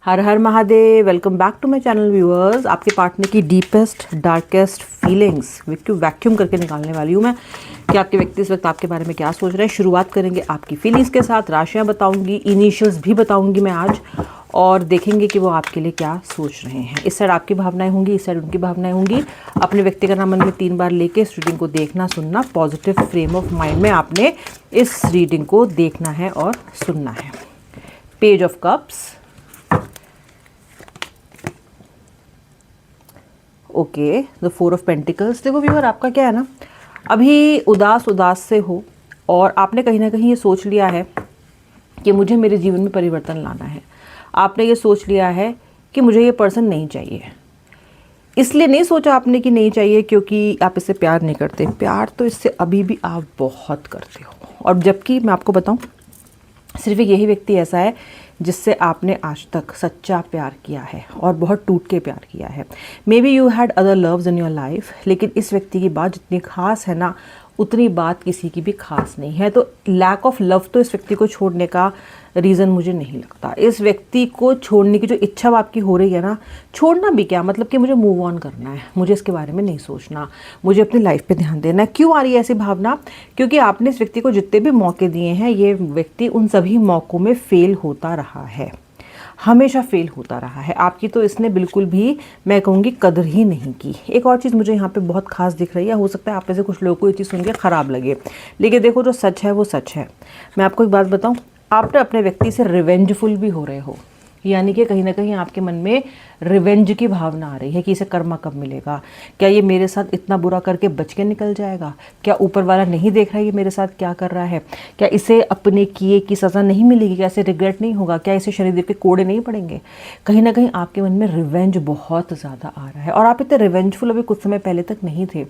हर हर Mahadev. Welcome back to my channel viewers. आपके partner की डीपेस्ट डार्केस्ट फीलिंग्स वैक्यूम करके निकालने वाली हूँ मैं कि आपके व्यक्ति इस वक्त आपके बारे में क्या सोच रहे हैं। शुरुआत करेंगे आपकी फीलिंग्स के साथ, राशियाँ बताऊंगी, इनिशियल्स भी बताऊंगी मैं आज, और देखेंगे कि वो आपके लिए क्या सोच रहे हैं। इस साइड आपकी भावनाएं होंगी, इस साइड उनकी भावनाएं होंगी। अपने व्यक्ति का नाम मन में 3 बार लेके इस रीडिंग को देखना सुनना, पॉजिटिव फ्रेम ऑफ माइंड में आपने इस रीडिंग को देखना है और सुनना है। Page of cups, okay, the 4 of pentacles. देखो व्यूअर, आपका क्या है ना, अभी उदास से हो और आपने कहीं ना कहीं ये सोच लिया है कि मुझे मेरे जीवन में परिवर्तन लाना है। आपने ये सोच लिया है कि मुझे ये पर्सन नहीं चाहिए। इसलिए नहीं सोचा आपने कि नहीं चाहिए क्योंकि आप इससे प्यार नहीं करते। प्यार तो इससे अभी भी आप बहुत करते हो। और जबकि मैं आपको बताऊं, सिर्फ एक यही व्यक्ति ऐसा है जिससे आपने आज तक सच्चा प्यार किया है और बहुत टूट के प्यार किया है। May be you had other loves in your life, लेकिन इस व्यक्ति की बात जितनी खास है ना, उतनी बात किसी की भी खास नहीं है। तो लैक ऑफ लव तो इस व्यक्ति को छोड़ने का रीज़न मुझे नहीं लगता। इस व्यक्ति को छोड़ने की जो इच्छा आपकी हो रही है ना, छोड़ना भी क्या, मतलब कि मुझे मूव ऑन करना है, मुझे इसके बारे में नहीं सोचना, मुझे अपनी लाइफ पे ध्यान देना है। क्यों आ रही है ऐसी भावना? क्योंकि आपने इस व्यक्ति को जितने भी मौके दिए हैं, ये व्यक्ति उन सभी मौक़ों में फेल होता रहा है, हमेशा फेल होता रहा है। आपकी तो इसने बिल्कुल भी, मैं कहूँगी, कदर ही नहीं की। एक और चीज़ मुझे यहाँ पे बहुत खास दिख रही है। हो सकता है आप में से कुछ लोगों को ये चीज़ सुन के ख़राब लगे, लेकिन देखो जो सच है वो सच है। मैं आपको एक बात बताऊँ, आप अपने व्यक्ति से रिवेंजफुल भी हो रहे हो, यानी कि कहीं ना कहीं आपके मन में रिवेंज की भावना आ रही है कि इसे कर्मा कब मिलेगा, क्या ये मेरे साथ इतना बुरा करके बच के निकल जाएगा, क्या ऊपर वाला नहीं देख रहा है ये मेरे साथ क्या कर रहा है, क्या इसे अपने किए की सज़ा नहीं मिलेगी, क्या इसे रिग्रेट नहीं होगा, क्या इसे शरीर के कोड़े नहीं पड़ेंगे। कहीं ना कहीं आपके मन में रिवेंज बहुत ज़्यादा आ रहा है और आप इतने रिवेंजफुल अभी कुछ समय पहले तक नहीं थे।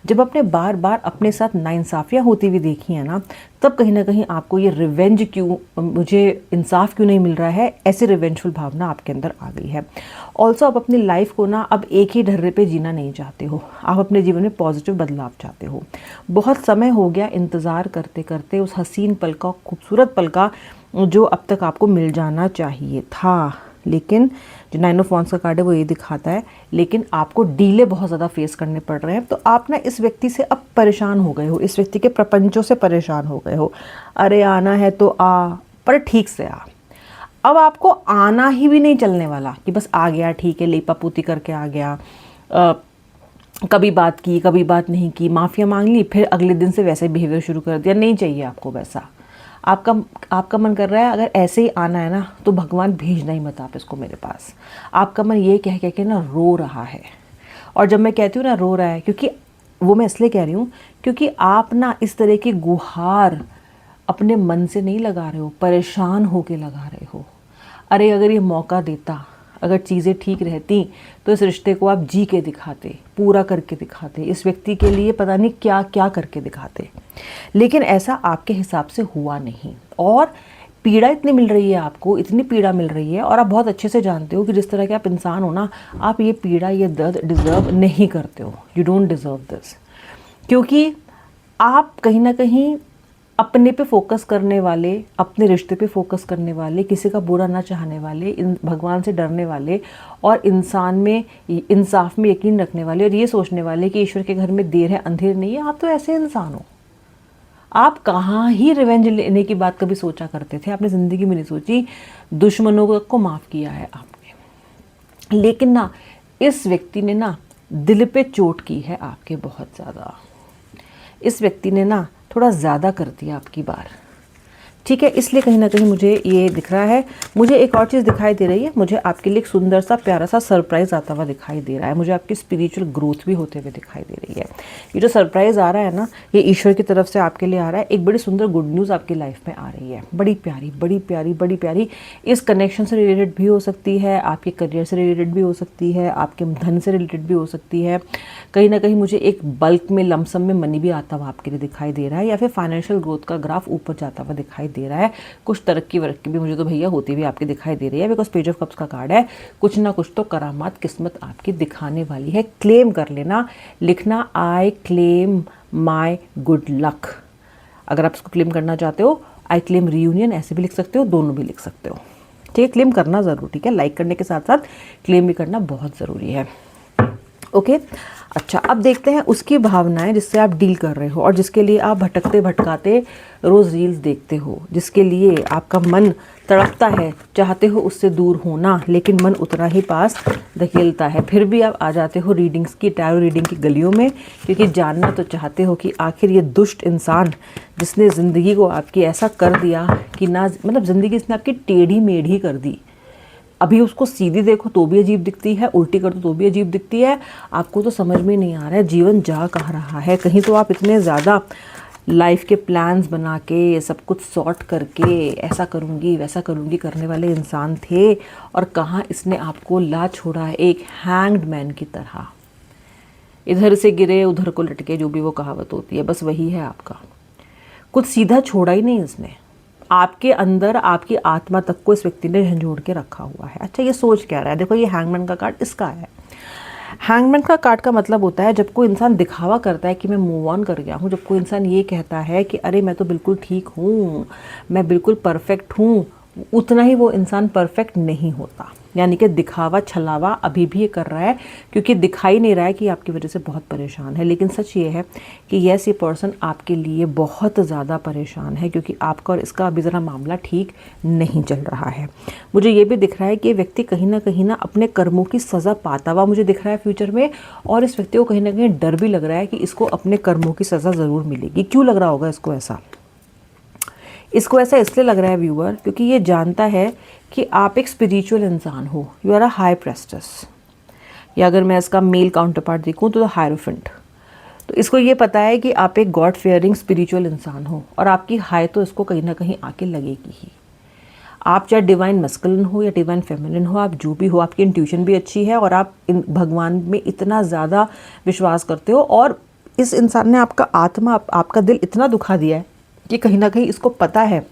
जब आपने बार बार अपने साथ नाइंसाफ़ियाँ होती हुई देखी है ना, तब कहीं ना कहीं आपको ये रिवेंज क्यों, मुझे इंसाफ क्यों नहीं मिल रहा है, ऐसी रिवेंजफुल भावना आपके अंदर आ गई है। ऑल्सो आप अपनी लाइफ को ना अब एक ही ढर्रे पे जीना नहीं चाहते हो, आप अपने जीवन में पॉजिटिव बदलाव चाहते हो। बहुत समय हो गया इंतज़ार करते करते उस हसीन पल का, खूबसूरत पल का, जो अब तक आपको मिल जाना चाहिए था। लेकिन जो 9 ऑफ वांड्स का कार्ड है वो ये दिखाता है, लेकिन आपको डीले बहुत ज़्यादा फेस करने पड़ रहे हैं। तो आप ना इस व्यक्ति से अब परेशान हो गए हो, इस व्यक्ति के प्रपंचों से परेशान हो गए हो। अरे आना है तो आ, पर ठीक से आ। अब आपको आना ही भी नहीं चलने वाला कि बस आ गया, ठीक है, लेपापूती करके आ गया, कभी बात की कभी बात नहीं की, माफ़िया मांग ली, फिर अगले दिन से वैसे बिहेवियर शुरू कर दिया। नहीं चाहिए आपको वैसा। आपका मन कर रहा है अगर ऐसे ही आना है ना, तो भगवान भेजना ही मत आप इसको मेरे पास। आपका मन ये कह के ना रो रहा है। और जब मैं कहती हूँ ना रो रहा है, क्योंकि वो मैं इसलिए कह रही हूँ क्योंकि आप ना इस तरह की गुहार अपने मन से नहीं लगा रहे हो, परेशान होके लगा रहे हो। अरे अगर ये मौका देता, अगर चीज़ें ठीक रहती, तो इस रिश्ते को आप जी के दिखाते, पूरा करके दिखाते, इस व्यक्ति के लिए पता नहीं क्या क्या करके दिखाते। लेकिन ऐसा आपके हिसाब से हुआ नहीं और पीड़ा इतनी मिल रही है आपको, इतनी पीड़ा मिल रही है। और आप बहुत अच्छे से जानते हो कि जिस तरह के आप इंसान हो ना, आप ये पीड़ा, ये दर्द डिज़र्व नहीं करते हो। You don't deserve this. क्योंकि आप कहीं ना कहीं अपने पे फोकस करने वाले, अपने रिश्ते पे फोकस करने वाले, किसी का बुरा ना चाहने वाले, भगवान से डरने वाले और इंसान में, इंसाफ में यकीन रखने वाले, और ये सोचने वाले कि ईश्वर के घर में देर है अंधेर नहीं है। आप तो ऐसे इंसान हो। आप कहाँ ही रिवेंज लेने की बात कभी सोचा करते थे? आपने ज़िंदगी में नहीं सोची। दुश्मनों को माफ़ किया है आपने, लेकिन ना इस व्यक्ति ने ना दिल पे चोट की है आपके बहुत ज़्यादा। इस व्यक्ति ने ना थोड़ा ज़्यादा कर दिया आपकी बार, ठीक है। इसलिए कहीं ना कहीं मुझे ये दिख रहा है। मुझे एक और चीज़ दिखाई दे रही है, मुझे आपके लिए एक सुंदर सा प्यारा सा सरप्राइज़ आता हुआ दिखाई दे रहा है। मुझे आपकी स्पिरिचुअल ग्रोथ भी होते हुए दिखाई दे रही है। ये जो सरप्राइज़ आ रहा है ना, ये ईश्वर की तरफ से आपके लिए आ रहा है। एक बड़ी सुंदर गुड न्यूज़ आपकी लाइफ में आ रही है, बड़ी प्यारी बड़ी प्यारी बड़ी प्यारी। इस कनेक्शन से रिलेटेड भी हो सकती है, आपके करियर से रिलेटेड भी हो सकती है, आपके धन से रिलेटेड भी हो सकती है। कहीं ना कहीं मुझे एक बल्क में, लमसम में मनी भी आता हुआ आपके लिए दिखाई दे रहा है, या फिर फाइनेंशियल ग्रोथ का ग्राफ ऊपर जाता हुआ दिखाई दे रहा है। कुछ तरक्की वरक्की भी मुझे तो भैया होती हुई आपकी दिखाई दे रही है, बिकॉज पेज ऑफ कप्स का कार्ड है। कुछ ना कुछ तो करामात किस्मत आपकी दिखाने वाली है। क्लेम कर लेना, लिखना I claim my good luck. अगर आप इसको क्लेम करना चाहते हो, आई क्लेम रीयूनियन ऐसे भी लिख सकते हो, दोनों भी लिख सकते हो। ठीक है, क्लेम करना ज़रूर, ठीक है, लाइक करने के साथ साथ क्लेम भी करना बहुत ज़रूरी है। ओके अच्छा, अब देखते हैं उसकी भावनाएं जिससे आप डील कर रहे हो और जिसके लिए आप भटकते भटकाते रोज़ रील्स देखते हो, जिसके लिए आपका मन तड़पता है, चाहते हो उससे दूर होना लेकिन मन उतना ही पास धकेलता है, फिर भी आप आ जाते हो रीडिंग्स की, टैरो रीडिंग की गलियों में, क्योंकि जानना तो चाहते हो कि आखिर ये दुष्ट इंसान जिसने ज़िंदगी को आपकी ऐसा कर दिया कि ना, मतलब ज़िंदगी इसने आपकी टेढ़ी मेढ़ी कर दी। अभी उसको सीधी देखो तो भी अजीब दिखती है, उल्टी कर दो तो भी अजीब दिखती है। आपको तो समझ में नहीं आ रहा है जीवन जा कहाँ रहा है। कहीं तो आप इतने ज़्यादा लाइफ के प्लान्स बना के सब कुछ सॉर्ट करके ऐसा करूँगी वैसा करूँगी करने वाले इंसान थे, और कहाँ इसने आपको ला छोड़ा है एक हैंग्ड मैन की तरह। इधर से गिरे उधर को लटके, जो भी वो कहावत होती है, बस वही है आपका। कुछ सीधा छोड़ा ही नहीं इसने, आपके अंदर आपकी आत्मा तक को इस व्यक्ति ने झंझोड़ के रखा हुआ है। अच्छा, ये सोच क्या रहा है? देखो, ये हैंगमैन का कार्ड इसका है। हैंगमैन का कार्ड का मतलब होता है जब कोई इंसान दिखावा करता है कि मैं मूव ऑन कर गया हूँ, जब कोई इंसान ये कहता है कि अरे मैं तो बिल्कुल ठीक हूँ, मैं बिल्कुल परफेक्ट हूँ, उतना ही वो इंसान परफेक्ट नहीं होता। यानी कि दिखावा छलावा अभी भी ये कर रहा है क्योंकि दिखाई नहीं रहा है कि आपकी वजह से बहुत परेशान है। लेकिन सच ये है कि यस, ये पर्सन आपके लिए बहुत ज़्यादा परेशान है क्योंकि आपका और इसका अभी ज़रा मामला ठीक नहीं चल रहा है। मुझे ये भी दिख रहा है कि ये व्यक्ति कहीं ना अपने कर्मों की सज़ा पाता हुआ मुझे दिख रहा है फ्यूचर में, और इस व्यक्ति को कहीं ना कहीं डर भी लग रहा है कि इसको अपने कर्मों की सज़ा ज़रूर मिलेगी। क्यों लग रहा होगा इसको ऐसा? इसको ऐसा इसलिए लग रहा है व्यूअर, क्योंकि ये जानता है कि आप एक स्पिरिचुअल इंसान हो, you are a high priestess, या अगर मैं इसका मेल काउंटर पार्ट देखूँ तो हायरोफेंट। तो इसको ये पता है कि आप एक गॉड फेयरिंग स्पिरिचुअल इंसान हो, और आपकी हाई तो इसको कहीं ना कहीं आके लगेगी ही। आप चाहे डिवाइन मस्कुलिन हो या डिवाइन फेमिनिन हो, आप जो भी हो, आपकी इंट्यूशन भी अच्छी है और आप भगवान में इतना ज़्यादा विश्वास करते हो, और इस इंसान ने आपका आत्मा, आपका दिल इतना दुखा दिया है कि कहीं ना कहीं इसको पता है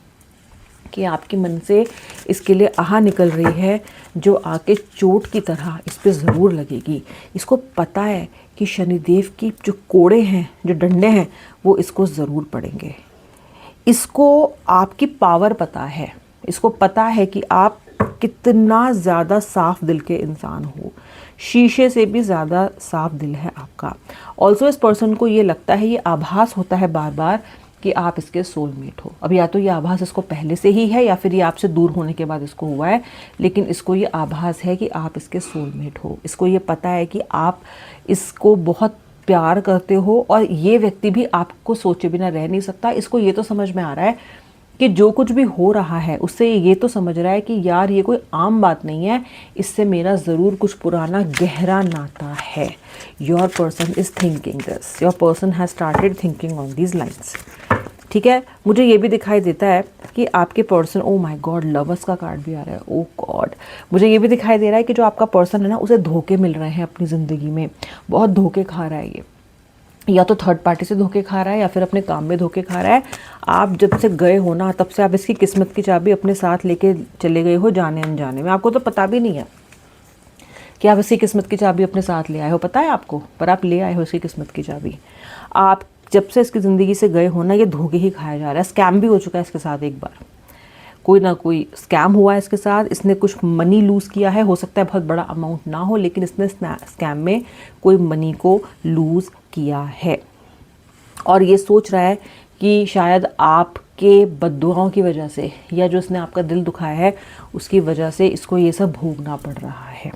कि आपके मन से इसके लिए आह निकल रही है जो आके चोट की तरह इस पे ज़रूर लगेगी। इसको पता है कि शनिदेव की जो कोड़े हैं, जो डंडे हैं, वो इसको ज़रूर पड़ेंगे। इसको आपकी पावर पता है, इसको पता है कि आप कितना ज़्यादा साफ दिल के इंसान हो, शीशे से भी ज़्यादा साफ दिल है आपका। ऑल्सो इस पर्सन को ये लगता है, ये आभास होता है बार बार कि आप इसके सोलमेट हो। अब या तो ये आभास इसको पहले से ही है या फिर ये आपसे दूर होने के बाद इसको हुआ है, लेकिन इसको ये आभास है कि आप इसके सोलमेट हो। इसको ये पता है कि आप इसको बहुत प्यार करते हो, और ये व्यक्ति भी आपको सोचे बिना रह नहीं सकता। इसको ये तो समझ में आ रहा है कि जो कुछ भी हो रहा है उससे ये तो समझ रहा है कि यार ये कोई आम बात नहीं है, इससे मेरा ज़रूर कुछ पुराना गहरा नाता है। Your person is thinking this, your person has started thinking on these lines. ठीक है, मुझे ये भी दिखाई देता है कि आपके person, oh my God, lovers का कार्ड भी आ रहा है, ओ गॉड। मुझे ये भी दिखाई दे रहा है कि जो आपका पर्सन है ना, उसे धोखे मिल रहे हैं अपनी ज़िंदगी में, बहुत धोखे खा रहा है ये, या तो थर्ड पार्टी से धोखे खा रहा है या फिर अपने काम में धोखे खा रहा है। आप जब से गए हो ना, तब से आप इसकी किस्मत की चाबी अपने साथ लेके चले गए हो जाने अनजाने में। आपको तो पता भी नहीं है कि आप इसकी किस्मत की चाबी अपने साथ ले आए हो, पता है आपको, पर आप ले आए हो इसकी किस्मत की चाबी। आप जब से इसकी ज़िंदगी से गए हो ना, ये धोखे ही खाया जा रहा है। स्कैम भी हो चुका है इसके साथ, एक बार कोई ना कोई स्कैम हुआ है इसके साथ। इसने कुछ मनी लूज़ किया है, हो सकता है बहुत बड़ा अमाउंट ना हो, लेकिन इसने स्कैम में कोई मनी को लूज़ किया है, और ये सोच रहा है कि शायद आपके बद्दुआओं की वजह से, या जो इसने आपका दिल दुखाया है उसकी वजह से इसको ये सब भोगना पड़ रहा है।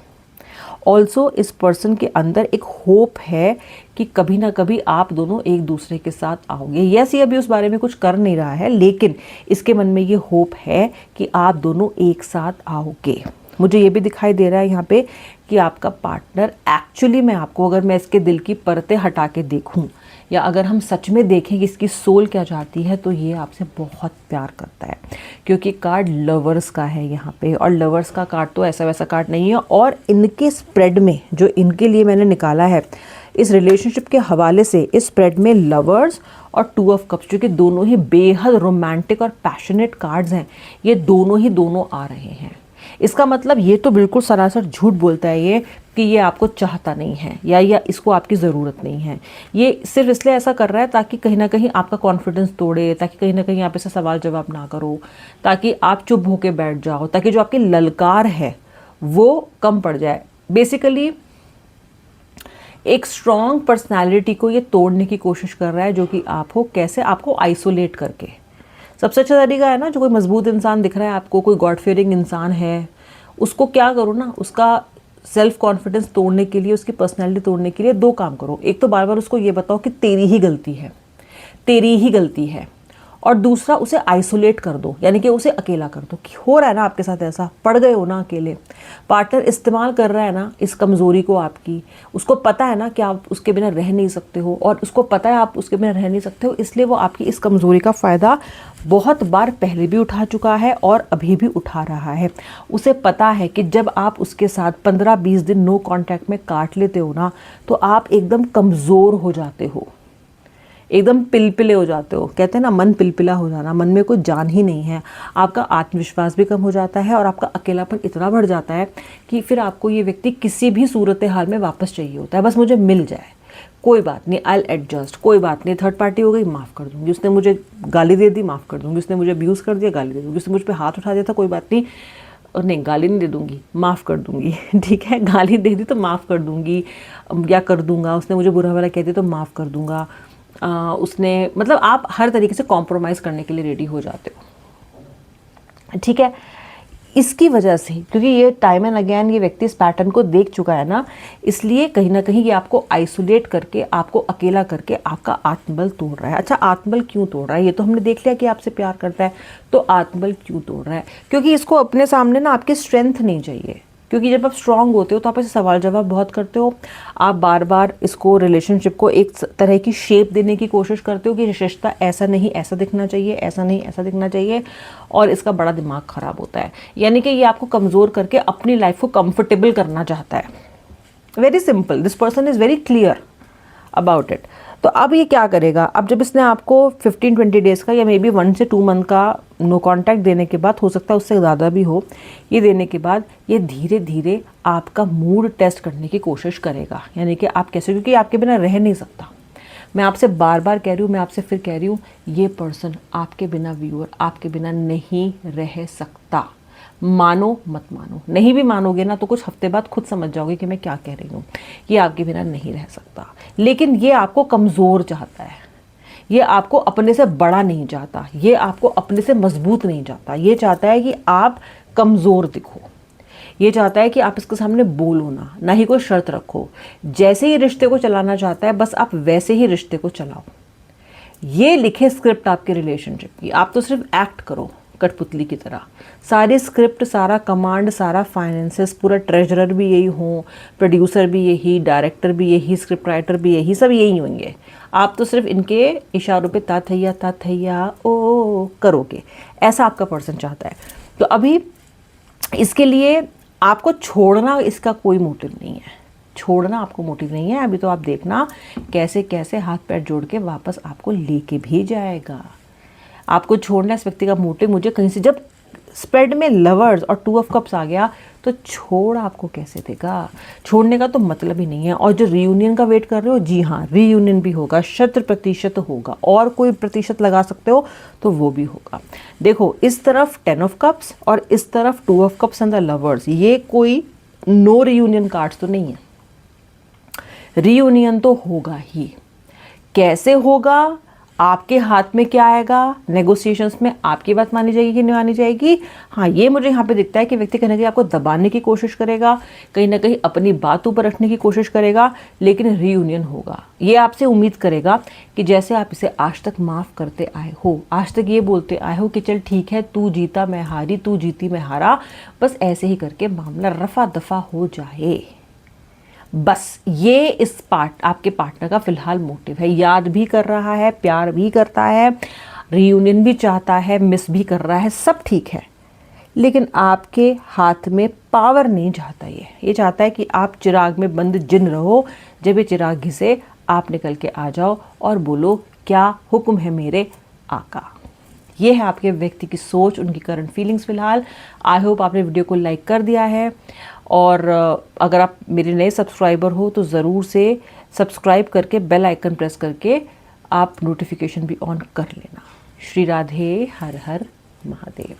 ऑल्सो इस पर्सन के अंदर एक होप है कि कभी ना कभी आप दोनों एक दूसरे के साथ आओगे। यस, ये अभी उस बारे में कुछ कर नहीं रहा है, लेकिन इसके मन में ये होप है कि आप दोनों एक साथ आओगे। मुझे ये भी दिखाई दे रहा है यहाँ पे कि आपका पार्टनर एक्चुअली में आपको, अगर मैं इसके दिल की परतें हटा के देखूँ, या अगर हम सच में देखें कि इसकी सोल क्या चाहती है, तो ये आपसे बहुत प्यार करता है, क्योंकि कार्ड लवर्स का है यहाँ पे, और लवर्स का कार्ड तो ऐसा वैसा कार्ड नहीं है। और इनके स्प्रेड में जो इनके लिए मैंने निकाला है इस रिलेशनशिप के हवाले से, इस स्प्रेड में लवर्स और टू ऑफ कप्स, जो कि दोनों ही बेहद रोमांटिक और पैशनेट कार्ड्स हैं, ये दोनों ही दोनों आ रहे हैं। इसका मतलब ये तो बिल्कुल सरासर झूठ बोलता है ये कि ये आपको चाहता नहीं है या इसको आपकी ज़रूरत नहीं है। ये सिर्फ इसलिए ऐसा कर रहा है ताकि कहीं ना कहीं आपका कॉन्फिडेंस तोड़े, ताकि कहीं ना कहीं आप ऐसे सवाल जवाब ना करो, ताकि आप चुप होके बैठ जाओ, ताकि जो आपकी ललकार है वो कम पड़ जाए। बेसिकली एक स्ट्रॉन्ग पर्सनालिटी को ये तोड़ने की कोशिश कर रहा है, जो कि आप हो। कैसे? आपको आइसोलेट करके। सबसे अच्छा तरीका है ना, जो कोई मजबूत इंसान दिख रहा है आपको, कोई गॉड फियरिंग इंसान है, उसको क्या करो ना, उसका सेल्फ कॉन्फिडेंस तोड़ने के लिए, उसकी पर्सनैलिटी तोड़ने के लिए 2 काम करो। एक तो बार बार उसको ये बताओ कि तेरी ही गलती है, तेरी ही गलती है। और दूसरा, उसे आइसोलेट कर दो, यानी कि उसे अकेला कर दो। कि हो रहा है ना आपके साथ ऐसा, पड़ गए हो ना अकेले, पार्टनर इस्तेमाल कर रहा है ना इस कमज़ोरी को आपकी, उसको पता है ना कि आप उसके बिना रह नहीं सकते हो, और उसको पता है आप उसके बिना रह नहीं सकते हो, इसलिए वो आपकी इस कमज़ोरी का फ़ायदा बहुत बार पहले भी उठा चुका है और अभी भी उठा रहा है। उसे पता है कि जब आप उसके साथ 15-20 दिन नो कॉन्टैक्ट में काट लेते हो ना, तो आप एकदम कमज़ोर हो जाते हो, एकदम पिलपिले हो जाते हो। कहते हैं ना, मन पिलपिला हो जाना, मन में कोई जान ही नहीं है। आपका आत्मविश्वास भी कम हो जाता है और आपका अकेलापन इतना बढ़ जाता है कि फिर आपको ये व्यक्ति किसी भी सूरत हाल में वापस चाहिए होता है। बस मुझे मिल जाए, कोई बात नहीं, आई विल एडजस्ट, कोई बात नहीं, थर्ड पार्टी हो गई, माफ़ कर दूंगी, उसने मुझे गाली दे दी, माफ़ कर दूंगी, उसने मुझे अब्यूज़ कर दिया, गाली दे दूंगी, उसने मुझ पर हाथ उठा दिया था, कोई बात नहीं, और नहीं, गाली नहीं दे दूंगी, माफ़ कर दूंगी। ठीक है, गाली दे दी तो माफ़ कर दूंगी या कर दूंगा, उसने मुझे बुरा भला कह दिया तो माफ़ कर दूंगा, उसने, मतलब आप हर तरीके से कॉम्प्रोमाइज़ करने के लिए रेडी हो जाते हो। ठीक है, इसकी वजह से, क्योंकि ये टाइम एंड अगेन ये व्यक्ति इस पैटर्न को देख चुका है ना, इसलिए कहीं ना कहीं ये आपको आइसोलेट करके, आपको अकेला करके आपका आत्मबल तोड़ रहा है। अच्छा, आत्मबल क्यों तोड़ रहा है? ये तो हमने देख लिया कि आपसे प्यार करता है, तो आत्मबल क्यों तोड़ रहा है? क्योंकि इसको अपने सामने ना आपकी स्ट्रेंथ नहीं चाहिए। क्योंकि जब आप स्ट्रांग होते हो तो आप ऐसे सवाल जवाब बहुत करते हो, आप बार बार इसको, रिलेशनशिप को एक तरह की शेप देने की कोशिश करते हो कि रिश्ता ऐसा नहीं ऐसा दिखना चाहिए, ऐसा नहीं ऐसा दिखना चाहिए, और इसका बड़ा दिमाग ख़राब होता है। यानी कि ये आपको कमज़ोर करके अपनी लाइफ को कंफर्टेबल करना चाहता है। Very simple, this person is very clear about it. तो अब ये क्या करेगा? अब जब इसने आपको 15-20 डेज़ का या मे बी 1 से 2 मंथ का नो कॉन्टैक्ट देने के बाद, हो सकता है उससे ज़्यादा भी हो, ये देने के बाद ये धीरे धीरे आपका मूड टेस्ट करने की कोशिश करेगा। यानी कि आप कैसे, क्योंकि आपके बिना रह नहीं सकता। मैं आपसे बार बार कह रही हूँ, मैं आपसे फिर कह रही हूँ, ये पर्सन आपके बिना, व्यूअर, आपके बिना नहीं रह सकता। मानो मत मानो, नहीं भी मानोगे ना तो कुछ हफ्ते बाद खुद समझ जाओगे कि मैं क्या कह रही हूँ। ये आपके बिना नहीं रह सकता, लेकिन ये आपको कमज़ोर चाहता है, ये आपको अपने से बड़ा नहीं चाहता, ये आपको अपने से मजबूत नहीं चाहता। ये चाहता है कि आप कमज़ोर दिखो, ये चाहता है कि आप इसके सामने बोलो ना ही कोई शर्त रखो। जैसे ही रिश्ते को चलाना चाहता है, बस आप वैसे ही रिश्ते को चलाओ। ये लिखे स्क्रिप्ट आपके रिलेशनशिप की, आप तो सिर्फ एक्ट करो कठपुतली की तरह। सारी स्क्रिप्ट, सारा कमांड, सारा फाइनेंसेस, पूरा ट्रेजरर भी यही हो, प्रोड्यूसर भी यही, डायरेक्टर भी यही, स्क्रिप्ट राइटर भी यही, सब यही होंगे। आप तो सिर्फ इनके इशारों पे ताथैया ओ करोगे। ऐसा आपका पर्सन चाहता है। तो अभी इसके लिए आपको छोड़ना इसका कोई मोटिव नहीं है, छोड़ना आपको मोटिव नहीं है। अभी तो आप देखना कैसे कैसे हाथ पैर जोड़ के वापस आपको लेके भी जाएगा। आपको छोड़ना इस व्यक्ति का मोटिव मुझे कहीं से, जब स्प्रेड में लवर्स और 2 ऑफ कप्स आ गया तो छोड़ आपको कैसे देगा? छोड़ने का तो मतलब ही नहीं है। और जो रीयूनियन का वेट कर रहे हो, जी हाँ, रीयूनियन भी होगा, 100% होगा, और कोई प्रतिशत लगा सकते हो तो वो भी होगा। देखो, इस तरफ 10 ऑफ कप्स और इस तरफ 2 of cups and the lovers, ये कोई नो रीयूनियन कार्ड्स तो नहीं है। रीयूनियन तो होगा ही। कैसे होगा? आपके हाथ में क्या आएगा? नेगोशिएशंस में आपकी बात मानी जाएगी कि नहीं मानी जाएगी? हाँ, ये मुझे यहाँ पे दिखता है कि व्यक्ति कहीं ना कहीं आपको दबाने की कोशिश करेगा, कहीं ना कहीं अपनी बात ऊपर रखने की कोशिश करेगा, लेकिन रीयूनियन होगा। ये आपसे उम्मीद करेगा कि जैसे आप इसे आज तक माफ़ करते आए हो, आज तक ये बोलते आए हो कि चल ठीक है, तू जीता मैं हारी, तू जीती मैं हारा, बस ऐसे ही करके मामला रफा दफा हो जाए। बस ये इस आपके पार्टनर का फिलहाल मोटिव है। याद भी कर रहा है, प्यार भी करता है, रीयूनियन भी चाहता है, मिस भी कर रहा है, सब ठीक है, लेकिन आपके हाथ में पावर नहीं चाहता। ये चाहता है कि आप चिराग में बंद जिन रहो, जब ये चिराग घिसे आप निकल के आ जाओ और बोलो क्या हुक्म है मेरे आका। ये है आपके व्यक्ति की सोच, उनकी करंट फीलिंग्स फिलहाल। आई होप आपने वीडियो को लाइक कर दिया है और अगर आप मेरे नए सब्सक्राइबर हो तो ज़रूर से सब्सक्राइब करके बेल आइकन प्रेस करके आप नोटिफिकेशन भी ऑन कर लेना। श्री राधे, हर हर महादेव।